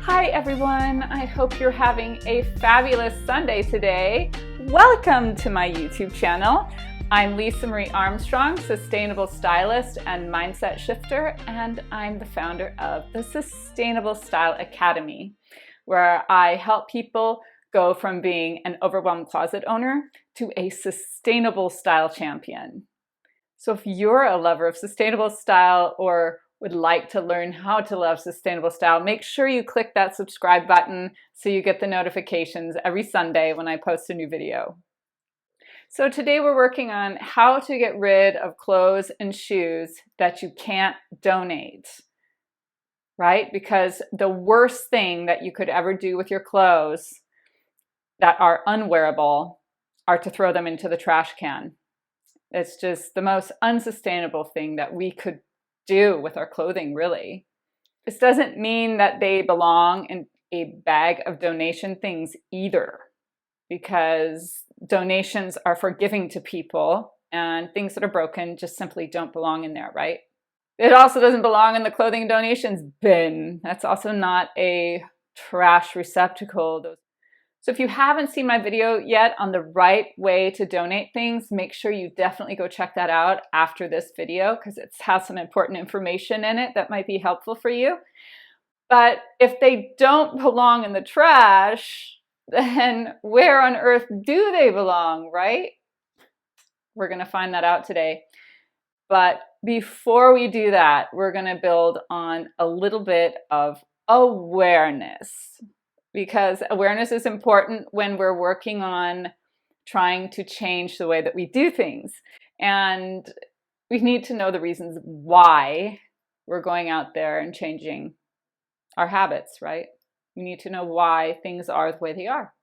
Hi everyone, I hope you're having a fabulous Sunday today. Welcome to my YouTube channel. I'm Lisa-Marie Armstrong, sustainable stylist and mindset shifter, and I'm the founder of the Sustainable Style Academy, where I help people go from being an overwhelmed closet owner to a sustainable style champion. So if you're a lover of sustainable style or would like to learn how to love sustainable style, make sure you click that subscribe button so you get the notifications every Sunday when I post a new video. So today we're working on how to get rid of clothes and shoes that you can't donate, right? Because the worst thing that you could ever do with your clothes that are unwearable are to throw them into the trash can. It's just the most unsustainable thing that we could do with our clothing, really. This doesn't mean that they belong in a bag of donation things either, because donations are for giving to people and things that are broken just simply don't belong in there, right? It also doesn't belong in the clothing donations bin. That's also not a trash receptacle. So if you haven't seen my video yet on the right way to donate things, make sure you definitely go check that out after this video because it has some important information in it that might be helpful for you. But if they don't belong in the trash, then where on earth do they belong, right? We're going to find that out today. But before we do that, we're going to build on a little bit of awareness. Because awareness is important when we're working on trying to change the way that we do things. And we need to know the reasons why we're going out there and changing our habits, right? We need to know why things are the way they are.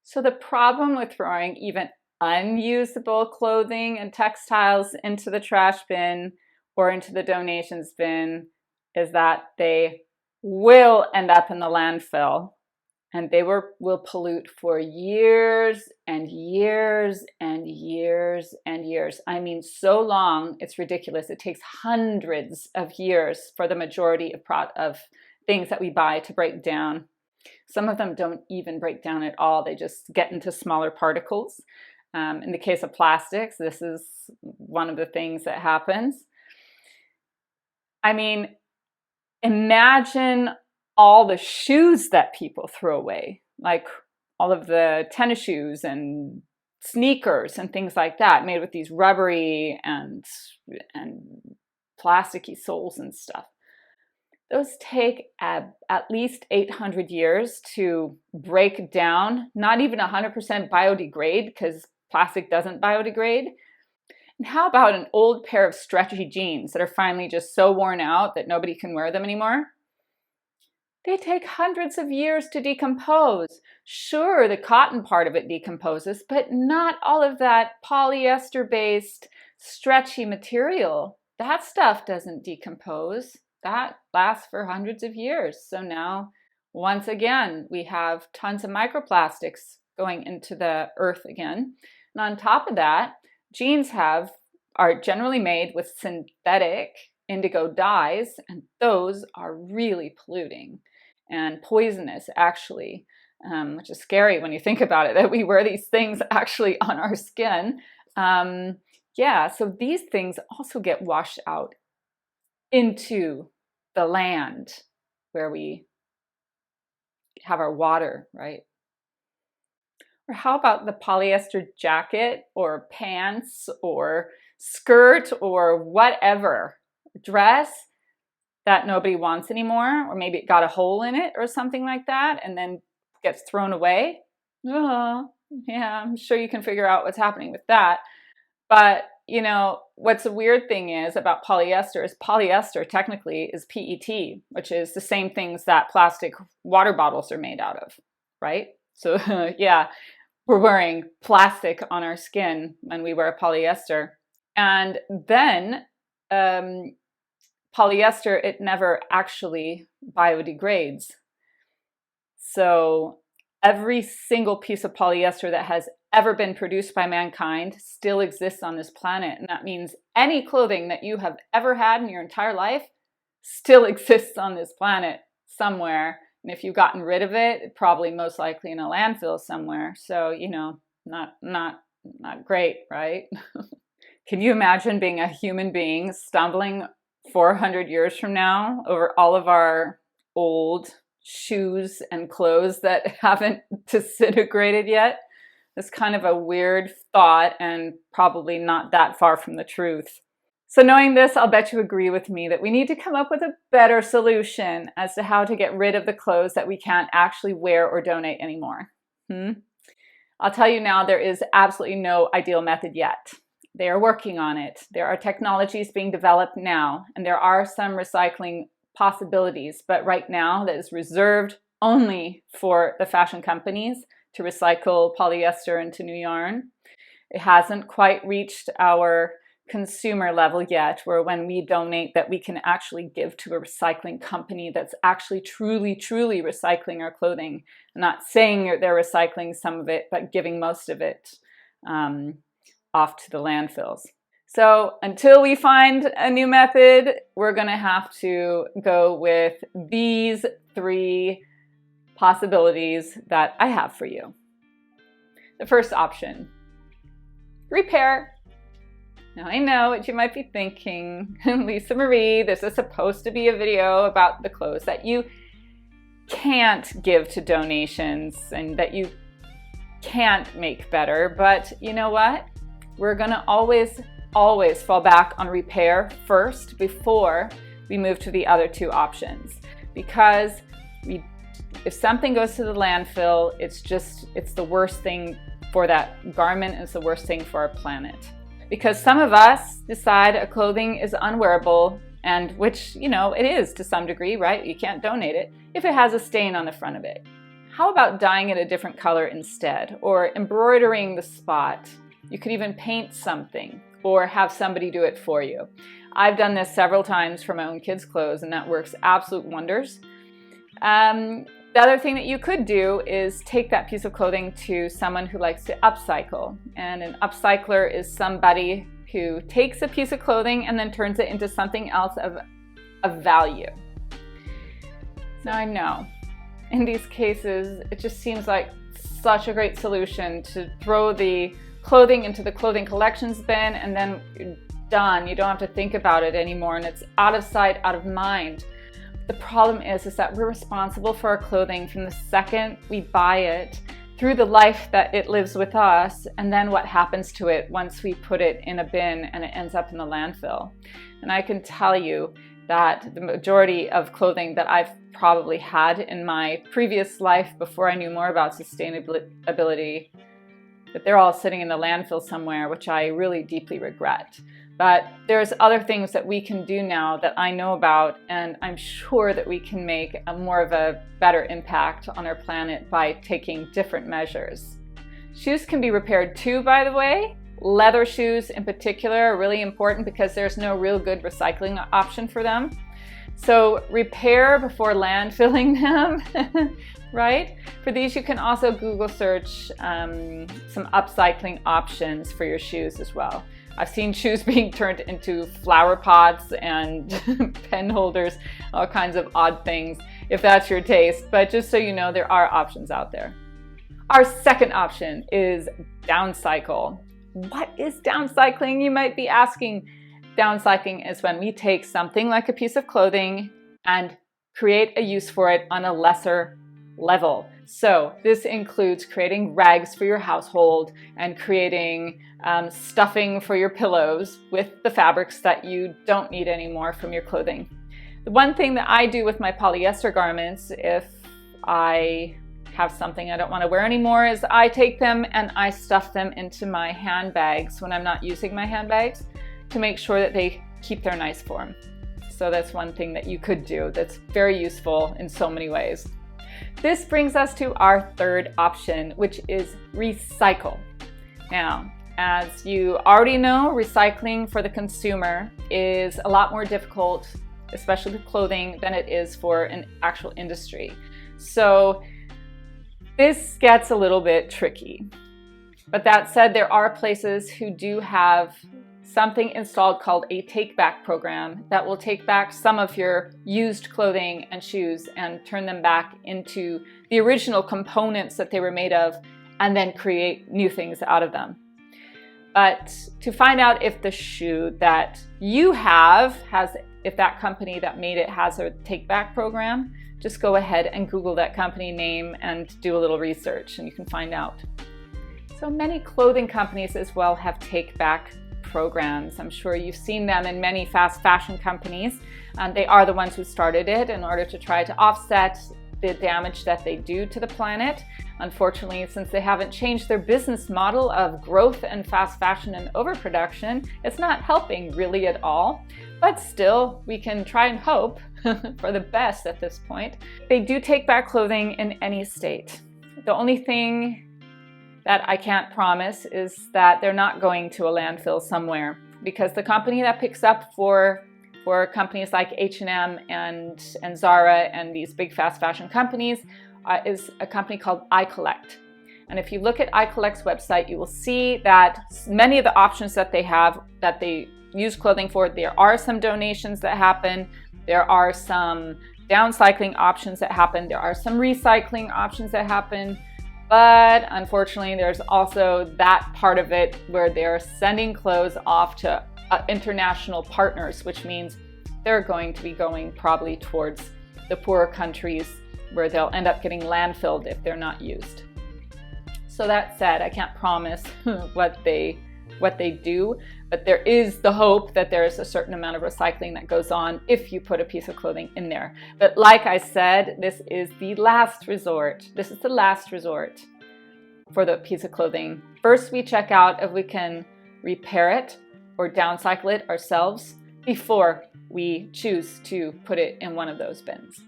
So the problem with throwing even unusable clothing and textiles into the trash bin or into the donations bin is that they will end up in the landfill, and they will pollute for years and years and years and years. I mean, so long, it's ridiculous. It takes hundreds of years for the majority of things that we buy to break down. Some of them don't even break down at all. They just get into smaller particles. In the case of plastics, this is one of the things that happens. I mean, imagine all the shoes that people throw away, like all of the tennis shoes and sneakers and things like that, made with these rubbery and plasticky soles and stuff. Those take at least 800 years to break down, not even 100% biodegrade, because plastic doesn't biodegrade. And how about an old pair of stretchy jeans that are finally just so worn out that nobody can wear them anymore? They take hundreds of years to decompose. Sure, the cotton part of it decomposes, but not all of that polyester-based stretchy material. That stuff doesn't decompose. That lasts for hundreds of years. So now, once again, we have tons of microplastics going into the earth again. And on top of that, jeans are generally made with synthetic indigo dyes, and those are really polluting and poisonous, actually, which is scary when you think about it, that we wear these things actually on our skin. Yeah, so these things also get washed out into the land where we have our water, right? Or how about the polyester jacket or pants or skirt or whatever, dress that nobody wants anymore, or maybe it got a hole in it or something like that and then gets thrown away. Oh, yeah, I'm sure you can figure out what's happening with that. But, you know, what's the weird thing is about polyester is polyester technically is PET, which is the same things that plastic water bottles are made out of, right? So yeah, we're wearing plastic on our skin when we wear polyester. And then polyester, it never actually biodegrades. So every single piece of polyester that has ever been produced by mankind still exists on this planet. And that means any clothing that you have ever had in your entire life still exists on this planet somewhere And if you've gotten rid of it, probably most likely in a landfill somewhere. So, not great, right? Can you imagine being a human being stumbling 400 years from now over all of our old shoes and clothes that haven't disintegrated yet? It's kind of a weird thought and probably not that far from the truth. So knowing this, I'll bet you agree with me that we need to come up with a better solution as to how to get rid of the clothes that we can't actually wear or donate anymore. I'll tell you now, there is absolutely no ideal method yet. They are working on it. There are technologies being developed now, and there are some recycling possibilities, but right now that is reserved only for the fashion companies to recycle polyester into new yarn. It hasn't quite reached our consumer level yet, where when we donate that we can actually give to a recycling company that's actually truly recycling our clothing. I'm not saying they're recycling some of it, but giving most of it off to the landfills. So until we find a new method, we're going to have to go with these 3 possibilities that I have for you. The first option, repair. Now I know what you might be thinking, Lisa-Marie, this is supposed to be a video about the clothes that you can't give to donations and that you can't make better, but you know what? We're gonna always fall back on repair first before we move to the other 2 options, because if something goes to the landfill, it's the worst thing for that garment, and it's the worst thing for our planet. Because some of us decide a clothing is unwearable, and which, it is to some degree, right? You can't donate it if it has a stain on the front of it. How about dyeing it a different color instead, or embroidering the spot? You could even paint something or have somebody do it for you. I've done this several times for my own kids' clothes, and that works absolute wonders. The other thing that you could do is take that piece of clothing to someone who likes to upcycle. And an upcycler is somebody who takes a piece of clothing and then turns it into something else of value. Now I know, in these cases, it just seems like such a great solution to throw the clothing into the clothing collections bin and then you're done. You don't have to think about it anymore, and it's out of sight, out of mind. The problem is that we're responsible for our clothing from the second we buy it, through the life that it lives with us, and then what happens to it once we put it in a bin and it ends up in the landfill. And I can tell you that the majority of clothing that I've probably had in my previous life before I knew more about sustainability, that they're all sitting in the landfill somewhere, which I really deeply regret. But there's other things that we can do now that I know about, and I'm sure that we can make more of a better impact on our planet by taking different measures. Shoes can be repaired too, by the way. Leather shoes in particular are really important because there's no real good recycling option for them. So repair before landfilling them, right? For these, you can also Google search some upcycling options for your shoes as well. I've seen shoes being turned into flower pots and pen holders, all kinds of odd things, if that's your taste. But just so you know, there are options out there. Our second option is downcycle. What is downcycling, you might be asking? Downcycling is when we take something like a piece of clothing and create a use for it on a lesser level. So this includes creating rags for your household and creating stuffing for your pillows with the fabrics that you don't need anymore from your clothing. The one thing that I do with my polyester garments, if I have something I don't want to wear anymore, is I take them and I stuff them into my handbags when I'm not using my handbags to make sure that they keep their nice form. So that's one thing that you could do that's very useful in so many ways. This brings us to our third option, which is recycle. Now, as you already know, recycling for the consumer is a lot more difficult, especially with clothing, than it is for an actual industry. So this gets a little bit tricky. But that said, there are places who do have something installed called a take-back program that will take back some of your used clothing and shoes and turn them back into the original components that they were made of, and then create new things out of them. But to find out if the shoe that you have if that company that made it has a take-back program, just go ahead and Google that company name and do a little research and you can find out. So many clothing companies as well have take-back programs. I'm sure you've seen them in many fast fashion companies. They are the ones who started it in order to try to offset the damage that they do to the planet. Unfortunately, since they haven't changed their business model of growth and fast fashion and overproduction, it's not helping really at all. But still, we can try and hope for the best at this point. They do take back clothing in any state. The only thing that I can't promise is that they're not going to a landfill somewhere, because the company that picks up for companies like H&M and Zara and these big fast fashion companies is a company called iCollect. And if you look at iCollect's website, you will see that many of the options that they have, that they use clothing for, there are some donations that happen, there are some downcycling options that happen, there are some recycling options that happen, but unfortunately there's also that part of it where they're sending clothes off to international partners, which means they're going to be going probably towards the poorer countries where they'll end up getting landfilled if they're not used. So that said, I can't promise what they do, but there is the hope that there's a certain amount of recycling that goes on if you put a piece of clothing in there. But like I said, this is the last resort. This is the last resort for the piece of clothing. First, we check out if we can repair it or downcycle it ourselves before we choose to put it in one of those bins.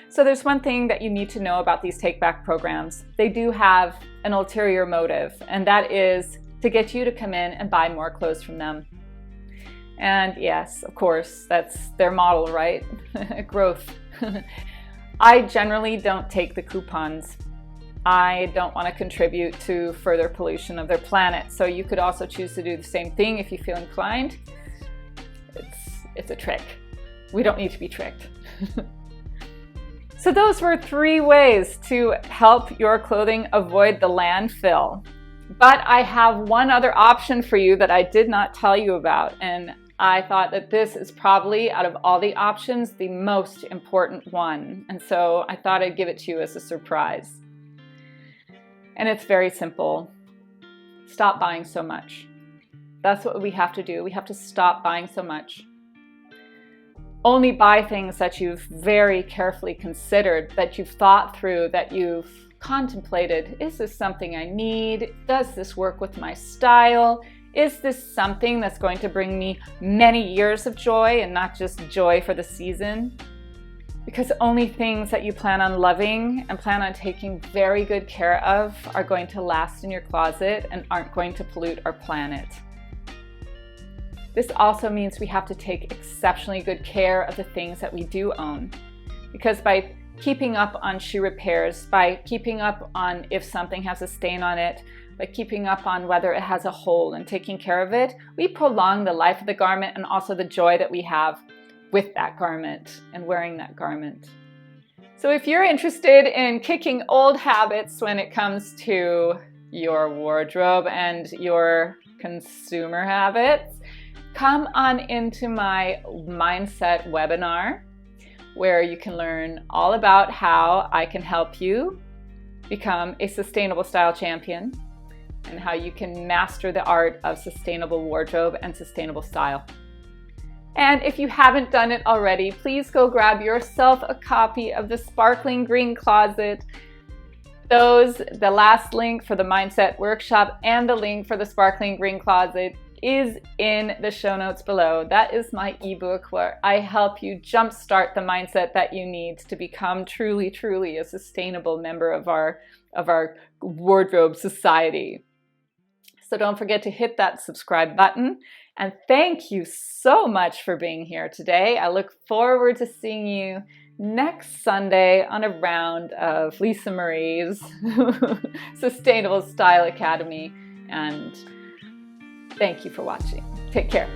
So there's one thing that you need to know about these take-back programs. They do have an ulterior motive, and that is to get you to come in and buy more clothes from them. And yes, of course, that's their model, right? Growth. I generally don't take the coupons. I don't want to contribute to further pollution of their planet. So you could also choose to do the same thing if you feel inclined. It's a trick. We don't need to be tricked. So those were 3 ways to help your clothing avoid the landfill. But I have one other option for you that I did not tell you about, and I thought that this is probably, out of all the options, the most important one. And so I thought I'd give it to you as a surprise. And it's very simple. Stop buying so much. That's what we have to do. We have to stop buying so much. Only buy things that you've very carefully considered, that you've thought through, that you've contemplated. Is this something I need? Does this work with my style? Is this something that's going to bring me many years of joy and not just joy for the season? Because only things that you plan on loving and plan on taking very good care of are going to last in your closet and aren't going to pollute our planet. This also means we have to take exceptionally good care of the things that we do own. Because by keeping up on shoe repairs, by keeping up on if something has a stain on it, by keeping up on whether it has a hole and taking care of it, we prolong the life of the garment and also the joy that we have with that garment and wearing that garment. So if you're interested in kicking old habits when it comes to your wardrobe and your consumer habits, come on into my mindset webinar, where you can learn all about how I can help you become a sustainable style champion and how you can master the art of sustainable wardrobe and sustainable style. And if you haven't done it already, please go grab yourself a copy of the Sparkling Green Closet. The last link for the Mindset Workshop and the link for the Sparkling Green Closet is in the show notes below. That is my ebook where I help you jumpstart the mindset that you need to become truly, truly a sustainable member of our wardrobe society. So don't forget to hit that subscribe button. And thank you so much for being here today. I look forward to seeing you next Sunday on a round of Lisa-Marie's Sustainable Style Academy. And Thank you for watching. Take care.